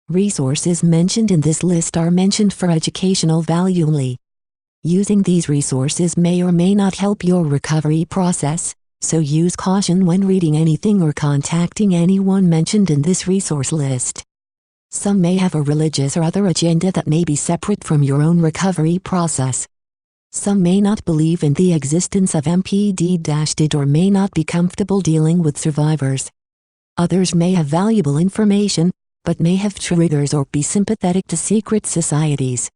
Resources mentioned in this list are mentioned for educational value only. Using these resources may or may not help your recovery process, so use caution when reading anything or contacting anyone mentioned in this resource list. Some may have a religious or other agenda that may be separate from your own recovery process. Some may not believe in the existence of MPD-DID or may not be comfortable dealing with survivors. Others may have valuable information, but may have triggers or be sympathetic to secret societies.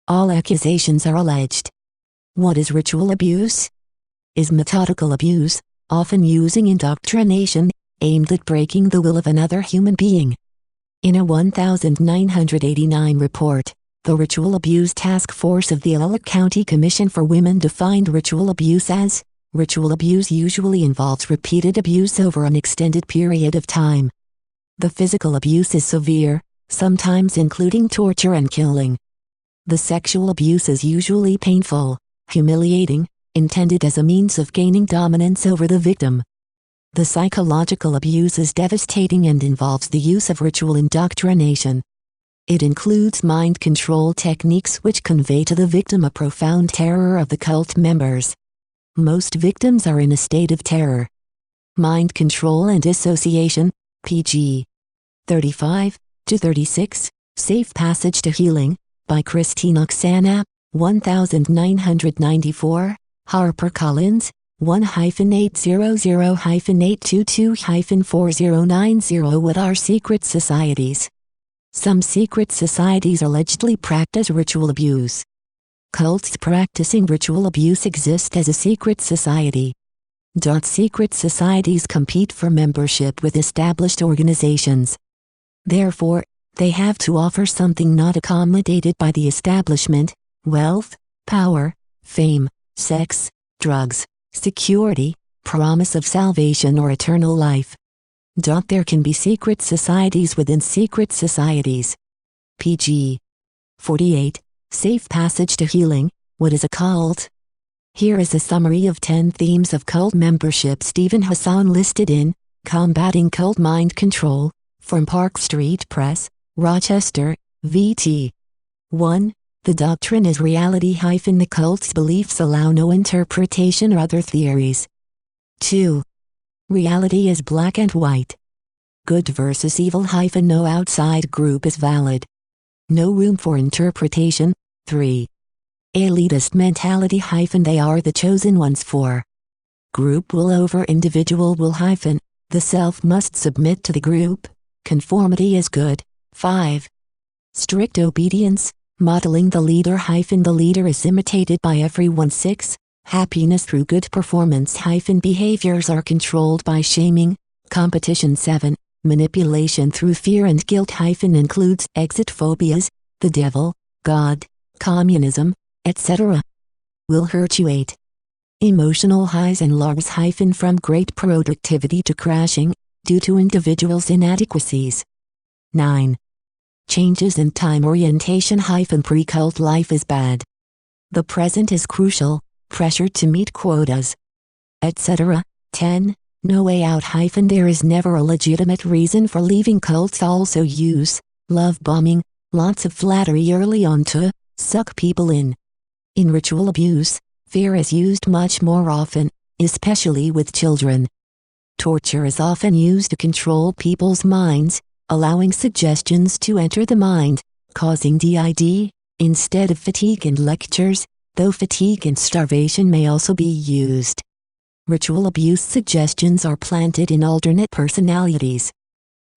All accusations are alleged. What is ritual abuse? Is methodical abuse, often using indoctrination, aimed at breaking the will of another human being. In a 1989 report, the Ritual Abuse Task Force of the Alala County Commission for Women defined ritual abuse as, ritual abuse usually involves repeated abuse over an extended period of time. The physical abuse is severe, sometimes including torture and killing. The sexual abuse is usually painful, humiliating, intended as a means of gaining dominance over the victim. The psychological abuse is devastating and involves the use of ritual indoctrination. It includes mind control techniques which convey to the victim a profound terror of the cult members. Most victims are in a state of terror. Mind control and dissociation, pg. 35-36, Safe Passage to Healing, by Christine Oksana, 1994, HarperCollins, 1-800-822-4090. What are secret societies? Some secret societies allegedly practice ritual abuse. Cults practicing ritual abuse exist as a secret society. Secret societies compete for membership with established organizations. Therefore, they have to offer something not accommodated by the establishment: wealth, power, fame, sex, drugs, security, promise of salvation or eternal life. There can be secret societies within secret societies. pg. 48, Safe Passage to Healing, What is a Cult? Here is a summary of 10 themes of cult membership Stephen Hassan listed in Combating Cult Mind Control, from Park Street Press, Rochester, VT. 1. The doctrine is reality – the cult's beliefs allow no interpretation or other theories. 2. Reality is black and white. Good versus evil – no outside group is valid. No room for interpretation. 3. Elitist mentality – they are the chosen ones. 4. Group will over individual will – the self must submit to the group. Conformity is good. 5. Strict obedience, modeling the leader – the leader is imitated by everyone. 6. Happiness through good performance – behaviors are controlled by shaming, competition. 7. Manipulation through fear and guilt – includes exit phobias, the devil, God, communism, etc. Will hurt you. 8. Emotional highs and lows – from great productivity to crashing, due to individuals' inadequacies. 9. Changes in time orientation – pre-cult life is bad. The present is crucial, pressured to meet quotas, etc. 10. No way out – there is never a legitimate reason for leaving cults. Also use love bombing, lots of flattery early on to suck people in. In ritual abuse, fear is used much more often, especially with children. Torture is often used to control people's minds, allowing suggestions to enter the mind, causing DID, instead of fatigue and lectures, though fatigue and starvation may also be used. Ritual abuse suggestions are planted in alternate personalities.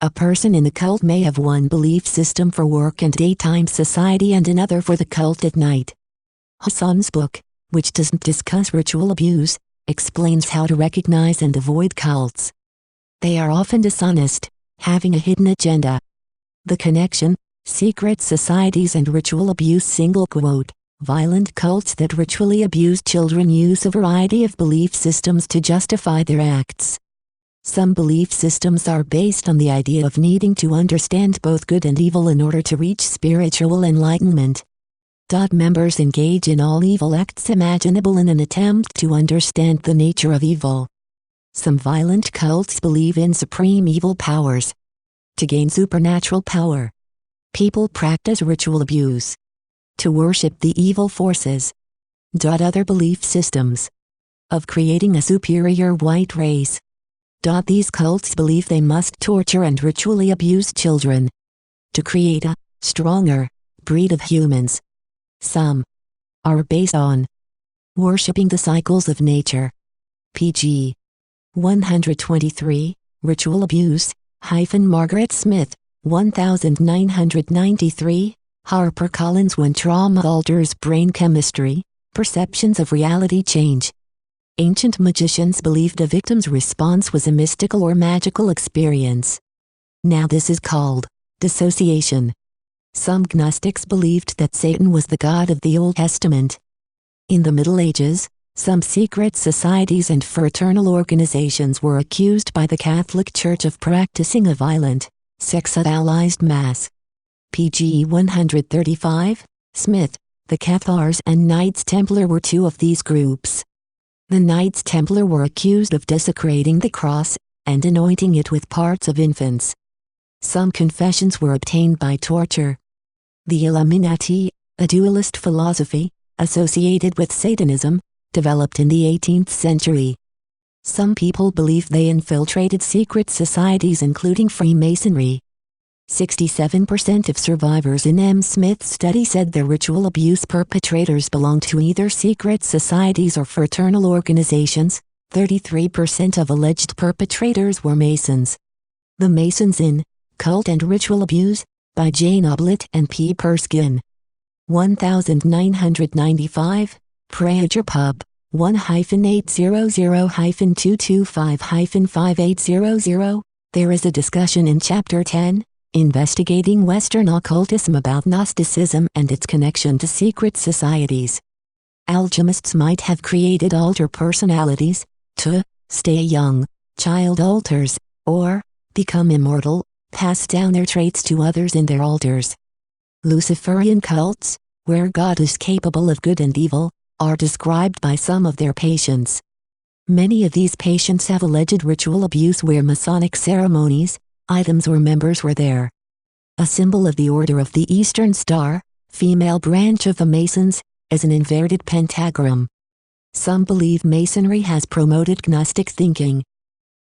A person in the cult may have one belief system for work and daytime society and another for the cult at night. Hassan's book, which doesn't discuss ritual abuse, explains how to recognize and avoid cults. They are often dishonest, having a hidden agenda. The Connection, Secret Societies and Ritual Abuse. Single quote, violent cults that ritually abuse children use a variety of belief systems to justify their acts. Some belief systems are based on the idea of needing to understand both good and evil in order to reach spiritual enlightenment. Members engage in all evil acts imaginable in an attempt to understand the nature of evil. Some violent cults believe in supreme evil powers. To gain supernatural power, People practice ritual abuse to worship the evil forces. Other belief systems of creating a superior white race. These cults believe they must torture and ritually abuse children to create a stronger breed of humans. Some are based on worshipping the cycles of nature. pg 123, Ritual Abuse, Margaret Smith, 1993, HarperCollins. When trauma alters brain chemistry, perceptions of reality change. Ancient magicians believed a victim's response was a mystical or magical experience. Now this is called dissociation. Some Gnostics believed that Satan was the god of the Old Testament. In the Middle Ages, some secret societies and fraternal organizations were accused by the Catholic Church of practicing a violent, sexualized mass. pg 135, Smith, the Cathars and Knights Templar were two of these groups. The Knights Templar were accused of desecrating the cross and anointing it with parts of infants. Some confessions were obtained by torture. The Illuminati, a dualist philosophy, associated with Satanism, developed in the 18th century. Some people believe they infiltrated secret societies including Freemasonry. 67% of survivors in M. Smith's study said their ritual abuse perpetrators belonged to either secret societies or fraternal organizations. 33% of alleged perpetrators were Masons. The Masons in Cult and Ritual Abuse, by J. Noblitt and P. Perskin. 1995, Prager Pub, 1-800-225-5800. There is a discussion in Chapter 10, Investigating Western Occultism, about Gnosticism and its connection to secret societies. Alchemists might have created alter personalities to stay young, child alters, or become immortal, pass down their traits to others in their altars. Luciferian cults, where God is capable of good and evil, are described by some of their patients. Many of these patients have alleged ritual abuse where Masonic ceremonies, items or members were there. A symbol of the Order of the Eastern Star, female branch of the Masons, is an inverted pentagram. Some believe Masonry has promoted Gnostic thinking.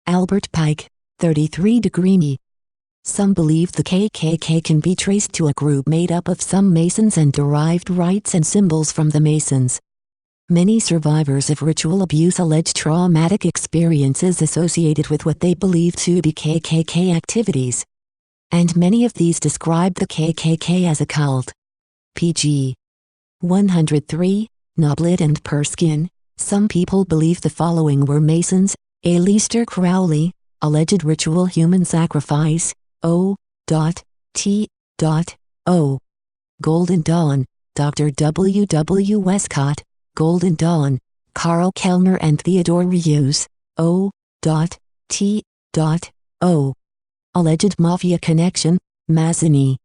Albert Pike, 33° Me. Some believe the KKK can be traced to a group made up of some Masons and derived rites and symbols from the Masons. Many survivors of ritual abuse allege traumatic experiences associated with what they believe to be KKK activities. And many of these describe the KKK as a cult. pg 103, Noblitt and Perskin. Some people believe the following were Masons: Aleister Crowley, alleged ritual human sacrifice, O.T.O. Golden Dawn, Dr. W. W. Westcott, Golden Dawn, Carl Kellner and Theodore Rieuss, O.T.O. Alleged Mafia connection, Mazzini.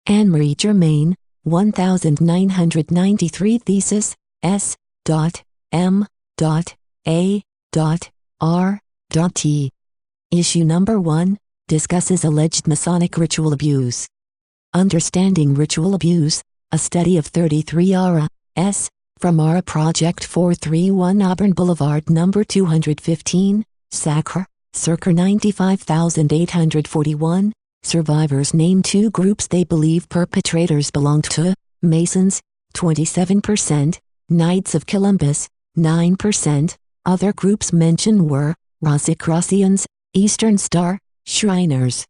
Anne-Marie Germain, 1993 Thesis, S.M.A.R.T. Issue number 1, discusses alleged Masonic ritual abuse. Understanding Ritual Abuse, a study of 33 R.S., from ARA Project 431 Auburn Boulevard No. 215, Sacre, circa 95841. Survivors name two groups they believe perpetrators belonged to: Masons, 27%, Knights of Columbus, 9%. Other groups mentioned were Rosicrucians, Eastern Star, Shriners.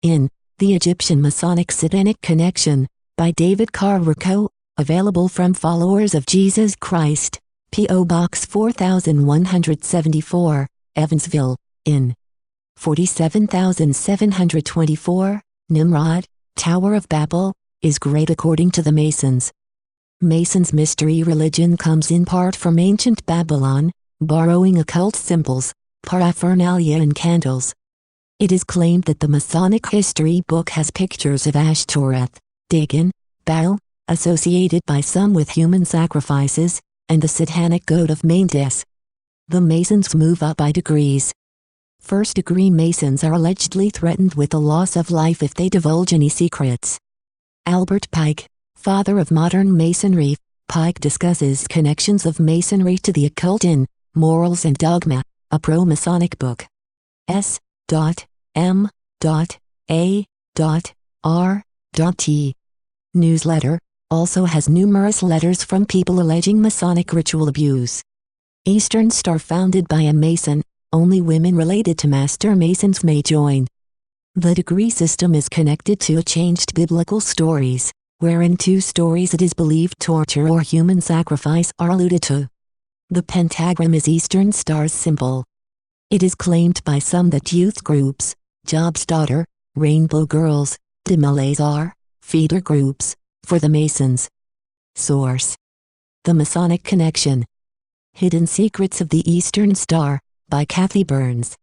In The Egyptian Masonic Satanic Connection, by David Carrico, available from Followers of Jesus Christ, P.O. Box 4174, Evansville, in 47724, Nimrod, Tower of Babel, is great according to the Masons. Masons' mystery religion comes in part from ancient Babylon, borrowing occult symbols, paraphernalia and candles. It is claimed that the Masonic history book has pictures of Ashtoreth, Dagon, Baal, associated by some with human sacrifices, and the satanic goat of Mendes. The Masons move up by degrees. First-degree Masons are allegedly threatened with the loss of life if they divulge any secrets. Albert Pike, father of modern Masonry. Pike discusses connections of Masonry to the occult in Morals and Dogma, a pro-Masonic book. S.M.A.R.T. Newsletter also has numerous letters from people alleging Masonic ritual abuse. Eastern Star founded by a Mason, only women related to Master Masons may join. The degree system is connected to changed biblical stories, wherein 2 stories it is believed torture or human sacrifice are alluded to. The pentagram is Eastern Star's symbol. It is claimed by some that youth groups, Job's Daughter, Rainbow Girls, de Malays are feeder groups for the Masons. Source: The Masonic Connection. Hidden Secrets of the Eastern Star, by Kathy Burns.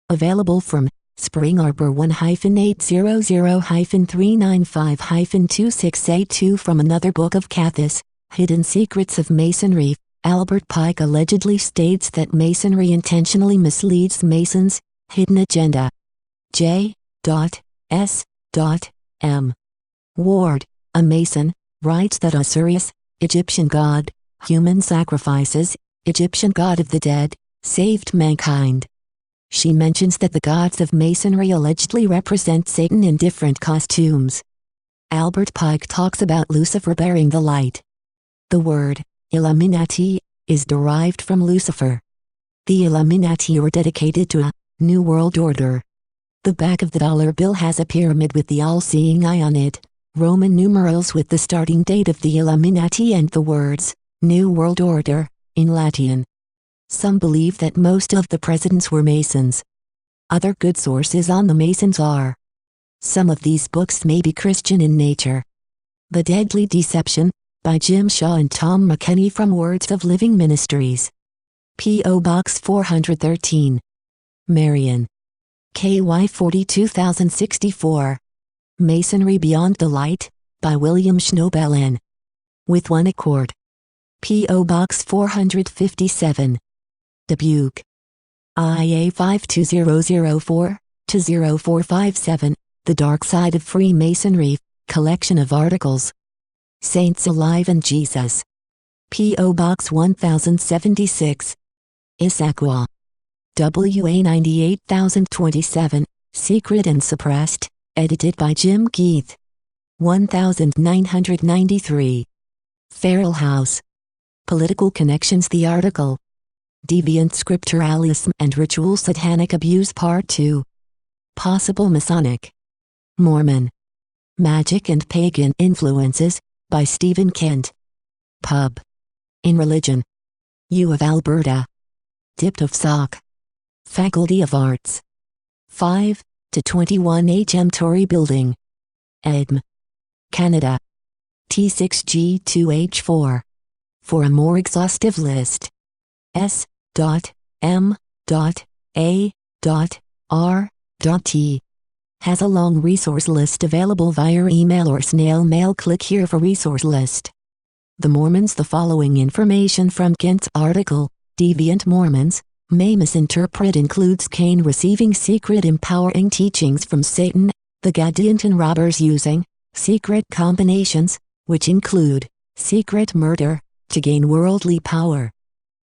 Available from Spring Arbor 1-800-395-2682 from Another Book of Cathis, Hidden Secrets of Masonry. Albert Pike allegedly states that Masonry intentionally misleads Masons. Hidden Agenda. J.S.M. Ward, a Mason, writes that Osiris, Egyptian god, human sacrifices, Egyptian god of the dead, saved mankind. She mentions that the gods of Masonry allegedly represent Satan in different costumes. Albert Pike talks about Lucifer bearing the light. The word Illuminati is derived from Lucifer. The Illuminati are dedicated to a New World Order. The back of the dollar bill has a pyramid with the all-seeing eye on it, Roman numerals with the starting date of the Illuminati and the words, New World Order, in Latin. Some believe that most of the presidents were Masons. Other good sources on the Masons are. Some of these books may be Christian in nature. The Deadly Deception, by Jim Shaw and Tom McKenney from Words of Living Ministries. P.O. Box 413. Marion. KY 42064. Masonry Beyond the Light, by William Schnobel. With One Accord. P.O. Box 457. Dubuque. IA 52004-0457, The Dark Side of Freemasonry, collection of articles. Saints Alive in Jesus. P.O. Box 1076. Issaquah. WA 98027, Secret and Suppressed, edited by Jim Keith. 1993. Farrell House. Political Connections. The article. Deviant Scripturalism and Ritual Satanic Abuse Part 2. Possible Masonic, Mormon, Magic and Pagan Influences, by Stephen Kent. Pub. In Religion. U of Alberta. Dipt of Soc. Faculty of Arts. 5 to 21 HM Torrey Building. Edm. Canada. T6G2H4. For a more exhaustive list. S.M.A.R.T. has a long resource list available via email or snail mail. Click here for resource list. The Mormons. The following information from Kent's article, Deviant Mormons, may misinterpret, includes Cain receiving secret empowering teachings from Satan, the Gadianton robbers using secret combinations, which include secret murder, to gain worldly power.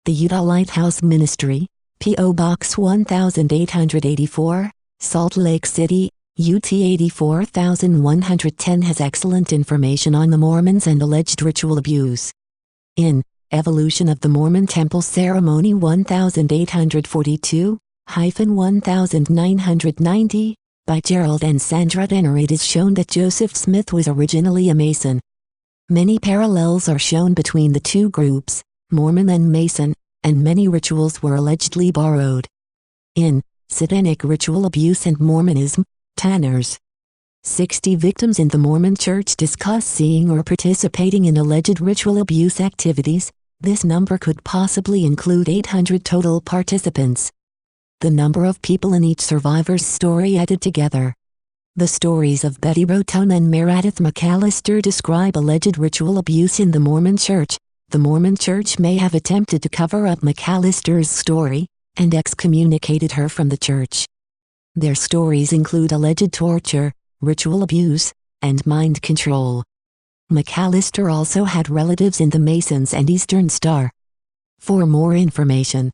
The Utah Lighthouse Ministry, P.O. Box 1884, Salt Lake City, UT 84110 has excellent information on the Mormons and alleged ritual abuse. In Evolution of the Mormon Temple Ceremony 1842-1990, by Gerald and Sandra Denner, it is shown that Joseph Smith was originally a Mason. Many parallels are shown between the two groups, Mormon and Mason, and many rituals were allegedly borrowed. In Satanic Ritual Abuse and Mormonism, Tanners. 60 victims in the Mormon Church discuss seeing or participating in alleged ritual abuse activities. This number could possibly include 800 total participants. The number of people in each survivor's story added together. The stories of Betty Roton and Meredith McAllister describe alleged ritual abuse in the Mormon Church. The Mormon Church may have attempted to cover up McAllister's story, and excommunicated her from the church. Their stories include alleged torture, ritual abuse, and mind control. McAllister also had relatives in the Masons and Eastern Star. For more information,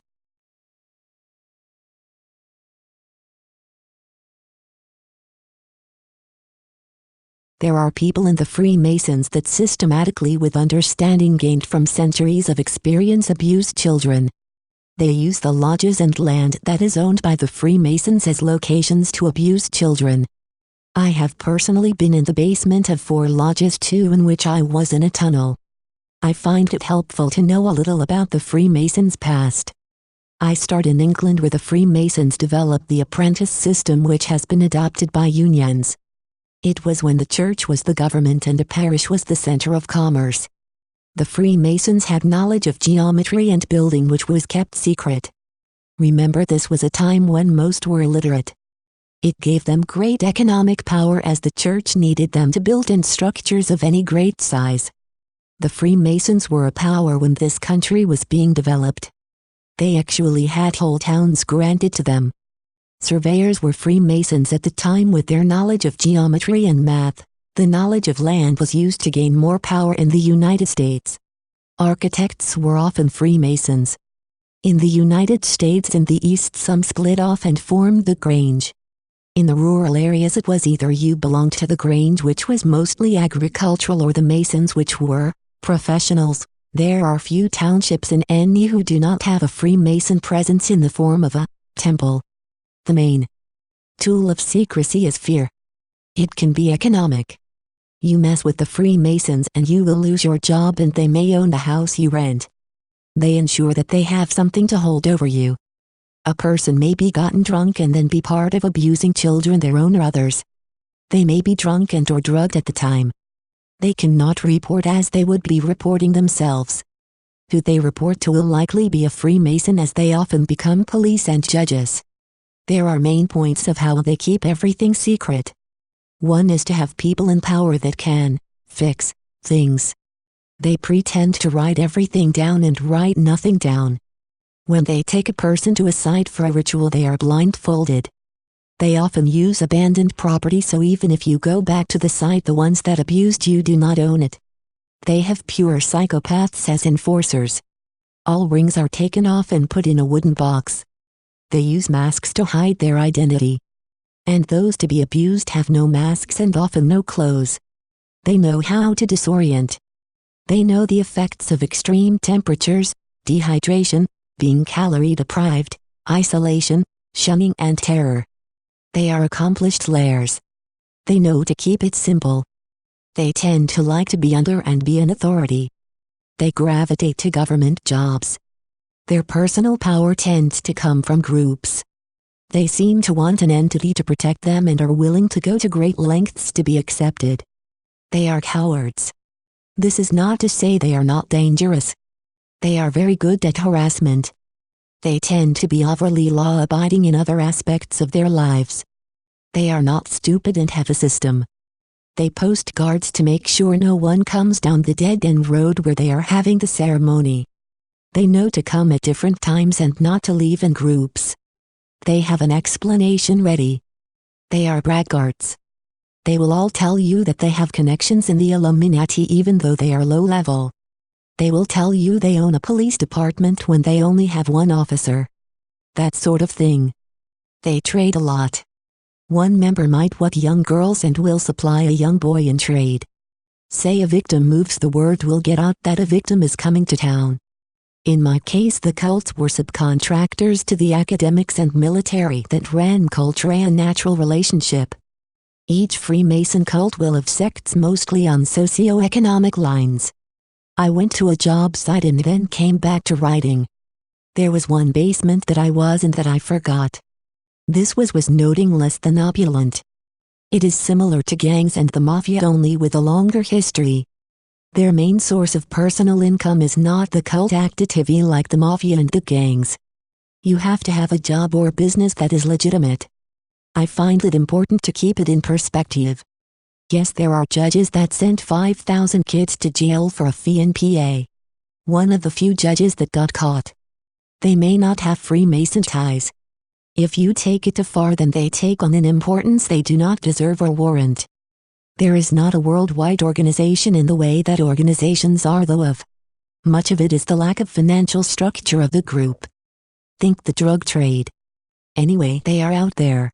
there are people in the Freemasons that systematically, with understanding gained from centuries of experience, abuse children. They use the lodges and land that is owned by the Freemasons as locations to abuse children. I have personally been in the basement of 4 lodges too, in which I was in a tunnel. I find it helpful to know a little about the Freemasons' past. I start in England, where the Freemasons developed the apprentice system, which has been adopted by unions. It was when the church was the government and the parish was the center of commerce. The Freemasons had knowledge of geometry and building which was kept secret. Remember, this was a time when most were illiterate. It gave them great economic power, as the church needed them to build in structures of any great size. The Freemasons were a power when this country was being developed. They actually had whole towns granted to them. Surveyors were Freemasons at the time. With their knowledge of geometry and math, the knowledge of land was used to gain more power in the United States. Architects were often Freemasons. In the United States in the East, some split off and formed the Grange. In the rural areas, it was either you belonged to the Grange, which was mostly agricultural, or the Masons, which were professionals. There are few townships in NE who do not have a Freemason presence in the form of a temple. The main tool of secrecy is fear. It can be economic. You mess with the Freemasons and you will lose your job, and they may own the house you rent. They ensure that they have something to hold over you. A person may be gotten drunk and then be part of abusing children, their own or others. They may be drunk and or drugged at the time. They cannot report, as they would be reporting themselves. Who they report to will likely be a Freemason, as they often become police and judges. There are main points of how they keep everything secret. One is to have people in power that can fix things. They pretend to write everything down and write nothing down. When they take a person to a site for a ritual, they are blindfolded. They often use abandoned property, so even if you go back to the site, the ones that abused you do not own it. They have pure psychopaths as enforcers. All rings are taken off and put in a wooden box. They use masks to hide their identity. And those to be abused have no masks and often no clothes. They know how to disorient. They know the effects of extreme temperatures, dehydration, being calorie deprived, isolation, shunning and terror. They are accomplished slayers. They know to keep it simple. They tend to like to be under and be an authority. They gravitate to government jobs. Their personal power tends to come from groups. They seem to want an entity to protect them and are willing to go to great lengths to be accepted. They are cowards. This is not to say they are not dangerous. They are very good at harassment. They tend to be overly law-abiding in other aspects of their lives. They are not stupid and have a system. They post guards to make sure no one comes down the dead-end road where they are having the ceremony. They know to come at different times and not to leave in groups. They have an explanation ready. They are braggarts. They will all tell you that they have connections in the Illuminati even though they are low level. They will tell you they own a police department when they only have one officer. That sort of thing. They trade a lot. One member might want young girls and will supply a young boy in trade. Say a victim moves, the word will get out that a victim is coming to town. In my case, the cults were subcontractors to the academics and military that ran culture and natural relationship. Each Freemason cult will have sects mostly on socio-economic lines. I went to a job site and then came back to writing. There was one basement that I was in that I forgot. This was noting less than opulent. It is similar to gangs and the mafia, only with a longer history. Their main source of personal income is not the cult activity like the mafia and the gangs. You have to have a job or business that is legitimate. I find it important to keep it in perspective. Yes, there are judges that sent 5,000 kids to jail for a fee in PA. One of the few judges that got caught. They may not have Freemason ties. If you take it too far, then they take on an importance they do not deserve or warrant. There is not a worldwide organization in the way that organizations are, though of. Much of it is the lack of financial structure of the group. Think the drug trade. Anyway, they are out there.